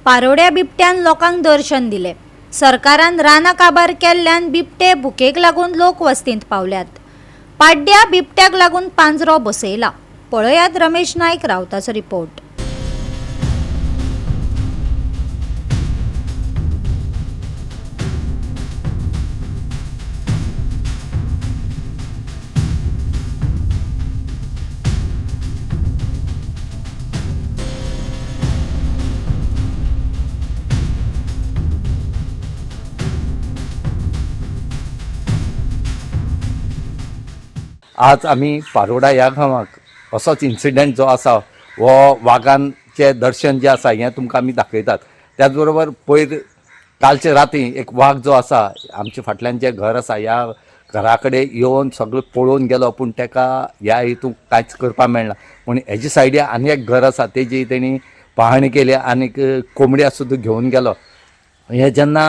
पारोड्या बिबट्यान लोकांक दर्शन दिले। सरकारान रानां काबार केल्ल्यान बिबटे भुकेक लागून लोक वस्तींत पावल्यात। पाड्ड्या बिबट्याक लागून पांजरो बसयला। पळयात रमेश नायक रावताचो रिपोर्ट। आज आम्ही पारोडा ह्या गांवाक असोच इन्सिडंट जो आसा वो वागांचे दर्शन जे आसा हें तुमकां आमी दाखयतात। त्याच बरोबर पयर कालचे राती एक वाघ जो आसा आमचे फाटल्यान जे घर आसा ह्या घरा कडेन येवन सगळें पळोवन गेलो, पूण तेका ह्या हितून कांयच करपाक मेळना। पूण हेजे सायडीन आनी एक घर आसा तेजी तेणी पाहणी केली आनीक कोंबड्या सुद्दां घेवन गेलो। हे जेन्ना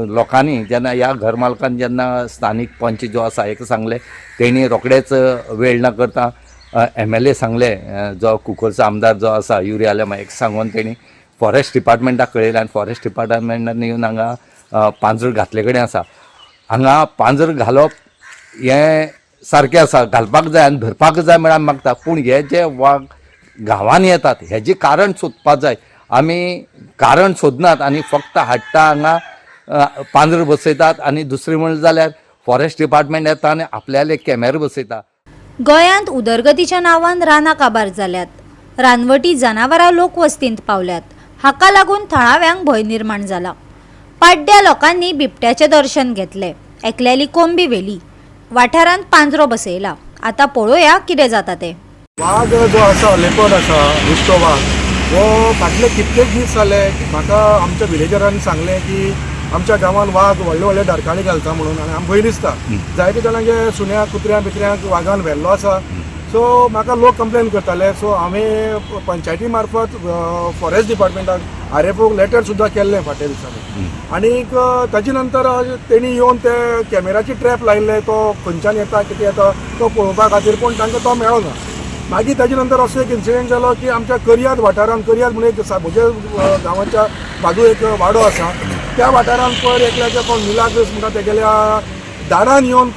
लोकांनी जेन्ना ह्या घर मालकान जेन्ना स्थानीक पंच जो आसा हेका सांगले, तेणी रोखडेच वेळ न करता MLA सांगले, जो कुंकळचो आमदार जो आसा युरी आलेमा हेका सांगून तेणी फॉरेस्ट डिपार्टमेंटाक कळयलें आनी फॉरेस्ट डिपार्टमेंटान येवन हांगा पांजर घातले कडेन आसा। हांगा पांजर घालप हें सारकें आसा, घालपाक जाय आनी धरपाक जाय म्हण आमी मागता, पूण हे जे वाघ गांवांत येतात हेजें कारण सोदपाक जाय। आमी कारण सोदनात आनी फक्त हाडटा हांगा पांजर बसयतात आनी दुसरें म्हणलें जाल्यार फॉरेस्ट डिपार्टमेंट येता आनी आपल्याले कॅमेरा बसयता। गोंयांत उदरगतीच्या नांवान रानां काबार जाल्यात। रानवटी जनावरां लोक वस्तींत पावल्यात। हाका लागून थळाव्यांक भंय निर्माण जाला। पाड्ड्या लोकांनी बिबट्याचे दर्शन घेतले। एकल्याली कोंबी व्हेली। वाठारांत पांजरो बसयला। आतां पळोवया कितें जाता तें। वाघ जो आसा लेपर्ड आसा रुस्तो वाघ वो फाटले कितलेक दीस जाले म्हाका आमच्या विलेजरांनी सांगलें की आमच्या गांवांत वाघ व्हडले व्हडले दारकाळी घालता म्हणून, आनी आमकां भंय दिसता। जायते जाणांगे सुण्याक कुत्र्यांक बित्र्यांक वाघान व्हेल्लो आसा। सो म्हाका लोक कंप्लेन करताले। सो हांवें पंचायती मार्फत फॉरेस्ट डिपार्टमेंटाक RFOक लेटर सुद्दां केल्लें फाटल्या दिसांनी। आनीक ताजे नंतर तेणी येवन ते कॅमेराची ट्रॅप लायिल्ले, तो खंयच्यान येता कितें येता तो पळोवपा खातीर, पूण तांकां तो मेळोना। मागीर ताजे नंतर असो एक इन्सिडेंट जालो की आमच्या करियाद वाठारांत, करियाद म्हणून एक साबोजे गांवाच्या बाजू एक वाडो आसा, त्या वाठारांत पयर एकल्याचे कोण मिलाग्रस म्हणटा तेगेल्या दारान येवन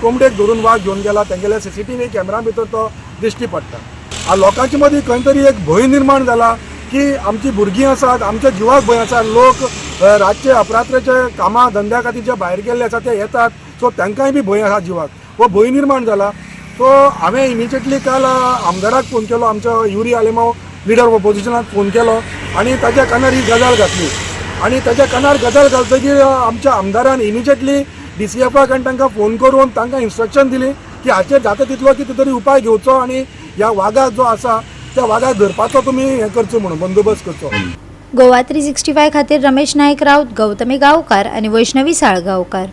कोंबडेक धरून वाघ घेवन गेला। तेंगेल्या CCTV कॅमेरा भितर तो दिश्टी पडटा। लोकांचे मदीं खंय तरी एक भंय निर्माण जाला की आमची भुरगीं आसात, आमच्या जिवाक भंय आसा। लोक रातचे अपरात्रेचे कामां धंद्या खातीर जे भायर गेल्ले आसा ते येतात, सो तांकांय बी भंय आसा जिवाक, हो भंय निर्माण जाला। सो हांवें इमिजिएटली काल आमदाराक फोन केलो, आमच्या युरी आलेमाव लिडर ऑपोजिशनाक फोन केलो आनी ताच्या कानार ही गजाल घातली। आनी ताच्या कानार गजाल घालतकीर आमच्या आमदारान इमिजिएटली DCFाक आनी तांकां फोन करून तांकां इन्स्ट्रक्शन दिली की हाचेर जाता तितलो कितें तरी उपाय घेवचो आनी ह्या वाघाक जो आसा त्या वाघाक धरपाचो तुमी हें करचो म्हणून बंदोबस्त करचो। गोवा 365 खातीर रमेश नायक रावत, गौतमी गांवकार आनी वैष्णवी साळगांवकार।